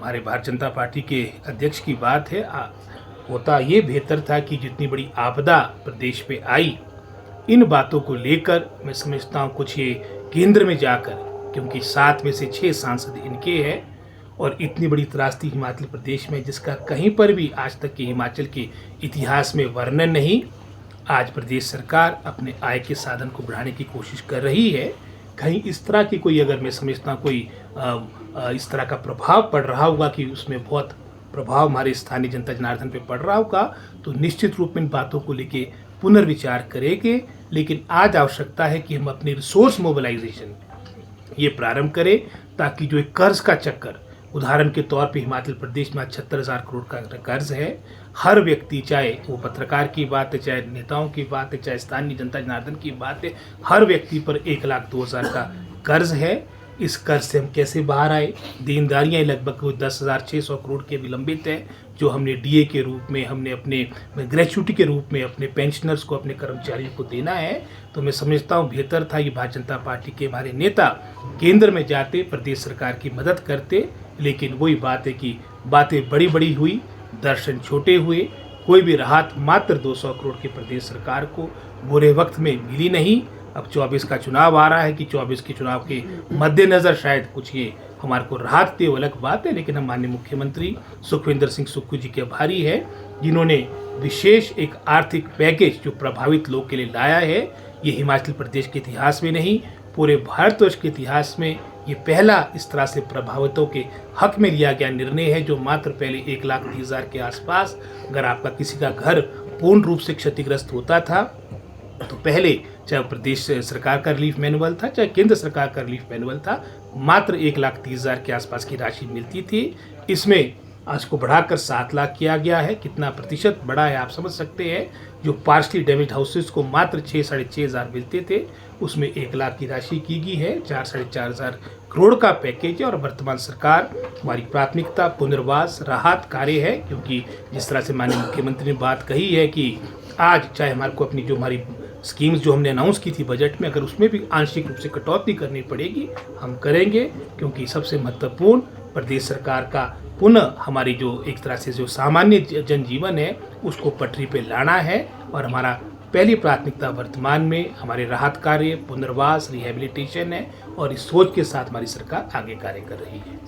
हमारे भारतीय जनता पार्टी के अध्यक्ष की बात है। होता ये बेहतर था कि जितनी बड़ी आपदा प्रदेश पे आई, इन बातों को लेकर मैं समझता हूँ कुछ ये केंद्र में जाकर, क्योंकि 7 में से 6 सांसद इनके हैं और इतनी बड़ी त्रासदी हिमाचल प्रदेश में जिसका कहीं पर भी आज तक के हिमाचल के इतिहास में वर्णन नहीं। आज प्रदेश सरकार अपने आय के साधन को बढ़ाने की कोशिश कर रही है। कहीं इस तरह की कोई, अगर मैं समझता हूँ कोई इस तरह का प्रभाव पड़ रहा होगा कि उसमें बहुत प्रभाव हमारे स्थानीय जनता जनार्दन पे पड़ रहा होगा, तो निश्चित रूप में इन बातों को लेके पुनर्विचार करेंगे। लेकिन आज आवश्यकता है कि हम अपनी रिसोर्स मोबिलाइजेशन ये प्रारंभ करें, ताकि जो एक कर्ज का चक्कर, उदाहरण के तौर पे हिमाचल प्रदेश में 76,000 करोड़ का कर्ज है। हर व्यक्ति, चाहे वो पत्रकार की बात है, चाहे नेताओं की बात है, चाहे स्थानीय जनता जनार्दन की बात है, हर व्यक्ति पर 1,02,000 का कर्ज है। इस कर्ज से हम कैसे बाहर आए? देनदारियाँ लगभग 10,600 करोड़ के विलंबित है, जो हमने डीए के रूप में, हमने अपने ग्रेच्युटी के रूप में अपने पेंशनर्स को, अपने कर्मचारियों को देना है। तो मैं समझता हूँ बेहतर था ये भारतीय जनता पार्टी के हमारे नेता केंद्र में जाते, प्रदेश सरकार की मदद करते। लेकिन वही बात है कि बातें बड़ी बड़ी हुई, दर्शन छोटे हुए। कोई भी राहत मात्र 200 करोड़ की प्रदेश सरकार को बुरे वक्त में मिली नहीं। अब 24 का चुनाव आ रहा है कि 24 के चुनाव के मद्देनज़र शायद कुछ ये हमारे को राहत दे, वो अलग बात है। लेकिन हम माननीय मुख्यमंत्री सुखविंदर सिंह सुक्खू जी के आभारी है, जिन्होंने विशेष एक आर्थिक पैकेज जो प्रभावित लोग के लिए लाया है। ये हिमाचल प्रदेश के इतिहास में नहीं, पूरे भारतवर्ष के इतिहास में ये पहला इस तरह से प्रभावितों के हक में लिया गया निर्णय है, जो मात्र पहले 1,30,000 के आसपास अगर आपका किसी का घर पूर्ण रूप से क्षतिग्रस्त होता था, तो पहले चाहे प्रदेश सरकार का रिलीफ मैनुअल था, चाहे केंद्र सरकार का रिलीफ मैनुअल था, मात्र 1,30,000 के आसपास की राशि मिलती थी। इसमें आज को बढ़ाकर 7 लाख किया गया है। कितना प्रतिशत बढ़ा है आप समझ सकते हैं। जो पार्शली डैमेज हाउसेस को मात्र 6,500 मिलते थे, उसमें 1 लाख की राशि की गई है। 4,500 करोड़ का पैकेज है और वर्तमान सरकार हमारी प्राथमिकता पुनर्वास राहत कार्य है। क्योंकि जिस तरह से माननीय मुख्यमंत्री ने बात कही है कि आज चाहे हमारे को अपनी जो हमारी स्कीम्स जो हमने अनाउंस की थी बजट में, अगर उसमें भी आंशिक रूप से कटौती करनी पड़ेगी, हम करेंगे। क्योंकि सबसे महत्वपूर्ण प्रदेश सरकार का पुनः हमारी जो एक तरह से जो सामान्य जनजीवन है उसको पटरी पे लाना है। और हमारा पहली प्राथमिकता वर्तमान में हमारे राहत कार्य, पुनर्वास, रिहेबिलिटेशन है। और इस सोच के साथ हमारी सरकार आगे कार्य कर रही है।